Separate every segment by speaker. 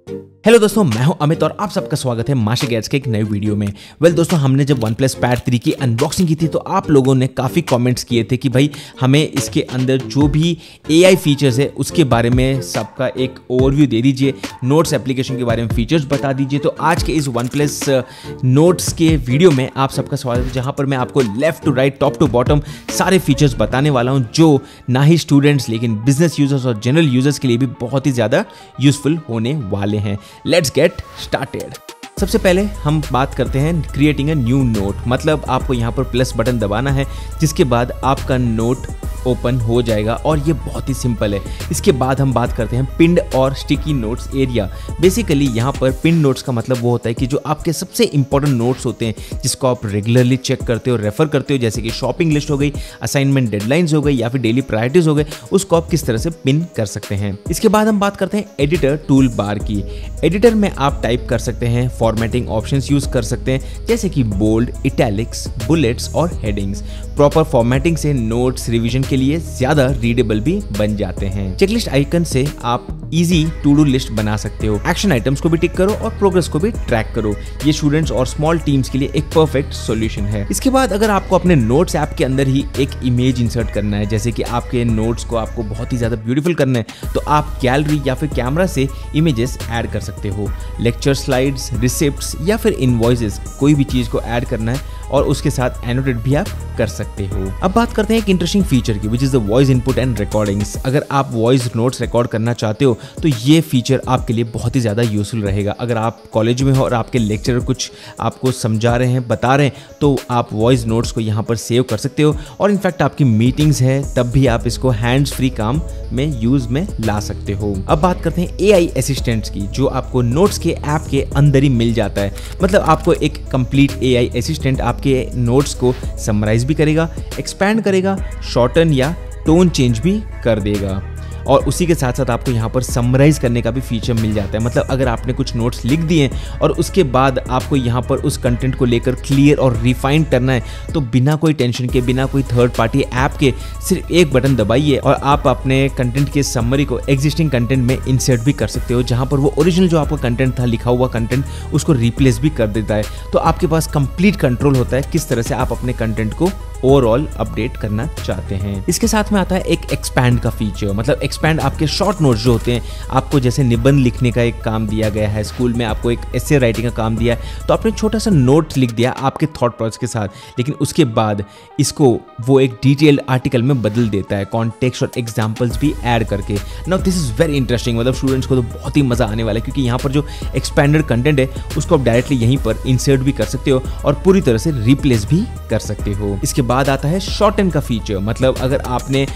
Speaker 1: Hello दोस्तों, मैं हूं अमित और आप सबका स्वागत है माशा गैजेट्स के एक नए वीडियो में। दोस्तों, हमने जब OnePlus Pad 3 की अनबॉक्सिंग की थी तो आप लोगों ने काफ़ी कमेंट्स किए थे कि भाई हमें इसके अंदर जो भी AI फीचर्स है उसके बारे में सबका एक ओवरव्यू दे दीजिए, नोट्स एप्लीकेशन के बारे में फीचर्स बता दीजिए। तो आज के इस OnePlus नोट्स के वीडियो में आप सबका स्वागत है, जहाँ पर मैं आपको left to right, top to bottom सारे फीचर्स बताने वाला हूँ जो ना ही स्टूडेंट्स लेकिन बिजनेस यूजर्स और जनरल यूजर्स के लिए भी बहुत ही ज़्यादा यूजफुल होने वाले हैं। Let's get started. सबसे पहले हम बात करते हैं क्रिएटिंग अ न्यू नोट। मतलब आपको यहाँ पर प्लस बटन दबाना है जिसके बाद आपका नोट ओपन हो जाएगा और ये बहुत ही सिंपल है। इसके बाद हम बात करते हैं पिन्ड और स्टिकी नोट्स एरिया। बेसिकली यहाँ पर पिन्ड नोट्स का मतलब वो होता है कि जो आपके सबसे इंपॉर्टेंट नोट्स होते हैं जिसको आप रेगुलरली चेक करते हो, रेफर करते हो, जैसे कि शॉपिंग लिस्ट हो गई, असाइनमेंट डेडलाइंस हो गई या फिर डेली प्रायोरिटीज हो गए, उसको आप किस तरह से पिन कर सकते हैं। इसके बाद हम बात करते हैं एडिटर टूल बार की। एडिटर में आप टाइप कर सकते हैं, फॉर्मेटिंग ऑप्शंस यूज कर सकते हैं जैसे कि बोल्ड, इटैलिक्स, बुलेट्स और हेडिंग्स। प्रॉपर फॉर्मेटिंग से नोट्स रिवीजन के लिए ज्यादा रीडेबल भी बन जाते हैं। चेकलिस्ट आइकन से आप इजी टू डू लिस्ट बना सकते हो। एक्शन आइटम्स को भी टिक करो और प्रोग्रेस को भी ट्रैक करो। ये स्टूडेंट्स और स्मॉल टीम्स के लिए एक परफेक्ट सॉल्यूशन है। इसके बाद अगर आपको अपने नोट्स ऐप के अंदर ही एक इमेज इंसर्ट करना है, जैसे कि आपके नोट्स को आपको बहुत ही ज्यादा ब्यूटीफुल करना है, तो आप गैलरी या फिर कैमरा से इमेजेस ऐड कर सकते हो। लेक्चर स्लाइड्स, रिसिप्ट्स या फिर इनवॉइसेस, कोई भी चीज को ऐड करना है और उसके साथ एनोटेट भी आप कर सकते हो। अब बात करते हैं एक इंटरेस्टिंग फीचर की, which is the voice input and recordings. अगर आप वॉइस नोट्स रिकॉर्ड करना चाहते हो तो ये फीचर आपके लिए बहुत ही ज़्यादा यूजफुल रहेगा। अगर आप कॉलेज में हो और आपके लेक्चरर कुछ आपको समझा रहे हैं, बता रहे हैं, तो आप वॉइस नोट्स को यहाँ पर सेव कर सकते हो और इनफैक्ट आपकी मीटिंग्स है तब भी आप इसको हैंड्स फ्री काम में यूज में ला सकते हो। अब बात करते हैं AI असिस्टेंट्स की, जो आपको नोट्स के ऐप के अंदर ही मिल जाता है। मतलब आपको एक कंप्लीट AI असिस्टेंट आपके नोट्स को समराइज भी करेगा, एक्सपैंड करेगा, शॉर्टन या टोन चेंज भी कर देगा और उसी के साथ साथ आपको यहाँ पर समराइज करने का भी फीचर मिल जाता है। मतलब अगर आपने कुछ नोट्स लिख दिए और उसके बाद आपको यहाँ पर उस कंटेंट को लेकर क्लियर और रिफाइन करना है, तो बिना कोई टेंशन के, बिना कोई थर्ड पार्टी ऐप के, सिर्फ एक बटन दबाइए और आप अपने कंटेंट के समरी को एग्जिस्टिंग कंटेंट में इंसर्ट भी कर सकते हो, जहाँ पर वो ओरिजिनल जो आपका कंटेंट था, लिखा हुआ कंटेंट, उसको रिप्लेस भी कर देता है। तो आपके पास कंप्लीट कंट्रोल होता है किस तरह से आप अपने कंटेंट को ओवरऑल अपडेट करना चाहते हैं। इसके साथ में आता है एक एक्सपैंड का फीचर। मतलब एक्सपैंड आपके शॉर्ट नोट्स जो होते हैं, आपको जैसे निबंध लिखने का एक काम दिया गया है, स्कूल में आपको एक एसे राइटिंग का काम दिया है, तो आपने छोटा सा नोट लिख दिया आपके थॉट प्रोसेस के साथ, लेकिन उसके बाद इसको वो एक डिटेल्ड आर्टिकल में बदल देता है, कॉन्टेक्स्ट और एग्जाम्पल्स भी ऐड करके। Now this is very interesting. मतलब स्टूडेंट्स को तो बहुत ही मजा आने वाला है, क्योंकि यहाँ पर जो एक्सपैंडेड कंटेंट है उसको आप डायरेक्टली यहीं पर इंसर्ट भी कर सकते हो और पूरी तरह से रिप्लेस भी कर सकते हो। इसके बाद आता है शॉर्टन का फीचर। मतलब अगर आपने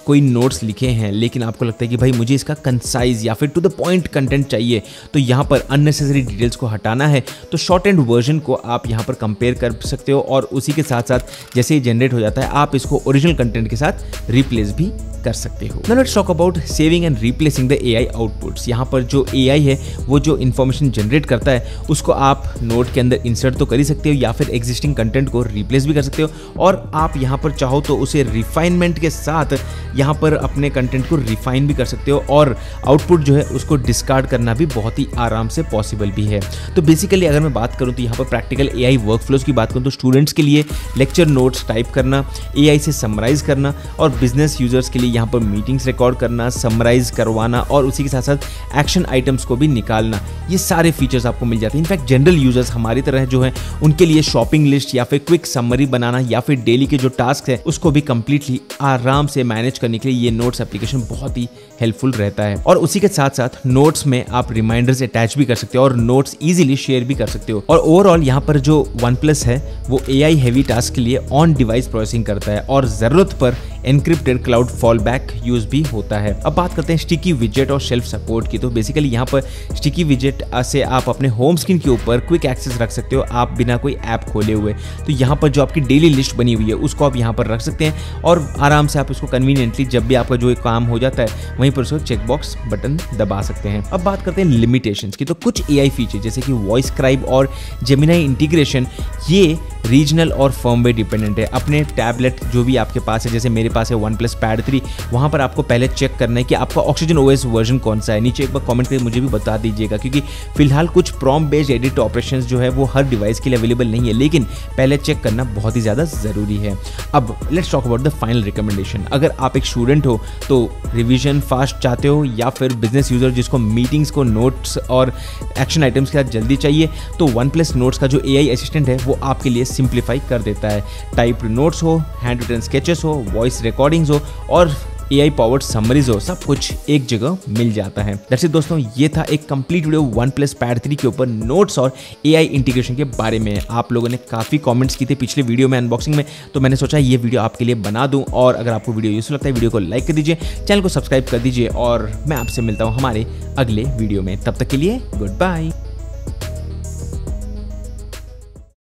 Speaker 1: कोई नोट्स लिखे हैं लेकिन आपको लगता है कि भाई मुझे इसका कंसाइज या फिर टू द पॉइंट कंटेंट चाहिए, तो यहाँ पर अननेसेसरी डिटेल्स को हटाना है, तो शॉर्ट एंड वर्जन को आप यहाँ पर कंपेयर कर सकते हो और उसी के साथ साथ जैसे ही जनरेट हो जाता है आप इसको ओरिजिनल कंटेंट के साथ रिप्लेस भी कर सकते हो। Now let's talk about saving and replacing the AI outputs. यहाँ पर जो AI है वो जो इन्फॉर्मेशन जनरेट करता है उसको आप नोट के अंदर इंसर्ट तो कर ही सकते हो या फिर एग्जिस्टिंग कंटेंट को रिप्लेस भी कर सकते हो, और आप यहाँ पर चाहो तो उसे रिफाइनमेंट के साथ यहाँ पर अपने कंटेंट को रिफाइन भी कर सकते हो और आउटपुट जो है उसको डिस्कार्ड करना भी बहुत ही आराम से पॉसिबल भी है। तो बेसिकली अगर मैं बात करूँ तो यहाँ पर प्रैक्टिकल AI वर्कफ्लोज की बात करूँ तो स्टूडेंट्स के लिए लेक्चर नोट्स टाइप करना, AI से समराइज करना, और बिजनेस यूजर्स के लिए यहाँ पर मीटिंग्स रिकॉर्ड करना, समराइज करवाना और उसी के साथ साथ एक्शन आइटम्स को भी निकालना, ये सारे फीचर्स आपको मिल जाते हैं। इनफैक्ट जनरल यूजर्स हमारी तरह जो है उनके लिए शॉपिंग लिस्ट या फिर क्विक समरी बनाना या फिर डेली के जो टास्क है उसको भी कंप्लीटली आराम से मैनेज करने के लिए ये नोट्स एप्लीकेशन बहुत ही हेल्पफुल रहता है। और उसी के साथ साथ नोट्स में आप रिमाइंडर्स अटैच भी कर सकते हो और नोट्स इजीली शेयर भी कर सकते हो। और ओवरऑल यहाँ पर जो OnePlus है वो AI हेवी टास्क के लिए ऑन डिवाइस प्रोसेसिंग करता है और जरूरत पर एनक्रिप्टेड क्लाउड फॉलबैक यूज भी होता है। अब बात करते हैं स्टिकी विजेट और शेल्फ सपोर्ट की। तो बेसिकली यहाँ पर स्टिकी विजेट से आप अपने होम स्क्रीन के ऊपर क्विक एक्सेस रख सकते हो, आप बिना कोई ऐप खोले हुए। तो यहाँ पर जो आपकी डेली लिस्ट बनी हुई है उसको आप यहाँ पर रख सकते हैं और आराम से आप उसको कन्वीनियंटली जब भी आपका जो काम हो जाता है वहीं पर उसको चेकबॉक्स बटन दबा सकते हैं। अब बात करते हैं लिमिटेशंस की। तो कुछ AI फीचर जैसे कि वॉइस स्क्राइब और जेमिनाई इंटीग्रेशन, ये रीजनल और फर्मवेयर डिपेंडेंट है। अपने टैबलेट जो भी आपके पास है, जैसे मेरे पास है OnePlus Pad 3, वहाँ पर आपको पहले चेक करना है कि आपका Oxygen OS वर्जन कौन सा है। नीचे एक बार कमेंट करके मुझे भी बता दीजिएगा, क्योंकि फिलहाल कुछ प्रॉम्प्ट बेस्ड एडिट ऑपरेशंस जो है वो हर डिवाइस के लिए अवेलेबल नहीं है, लेकिन पहले चेक करना बहुत ही ज़्यादा ज़रूरी है। अब let's talk about the final recommendation. अगर आप एक स्टूडेंट हो तो रिवीजन फास्ट चाहते हो, या फिर बिजनेस यूज़र जिसको मीटिंग्स को नोट्स और एक्शन आइटम्स के साथ जल्दी चाहिए, तो OnePlus Notes का जो AI असिस्टेंट है वो आपके लिए सिंप्लीफाई कर देता है। टाइप नोट्स हो, हैंड रिटन स्केचेस हो, वॉइस रिकॉर्डिंग्स हो और AI पावर्ड समरीज हो, सब कुछ एक जगह मिल जाता है। दैट्स इट दोस्तों, ये था एक कंप्लीट वीडियो OnePlus Pad 3 के ऊपर नोट्स और AI इंटीग्रेशन के बारे में। आप लोगों ने काफ़ी कमेंट्स की थे पिछले वीडियो में, अनबॉक्सिंग में, तो मैंने सोचा ये वीडियो आपके लिए बना दूं। और अगर आपको वीडियो यूजफुल लगता है, वीडियो को लाइक कर दीजिए, चैनल को सब्सक्राइब कर दीजिए, और मैं आपसे मिलता हूँ हमारे अगले वीडियो में। तब तक के लिए गुड बाय।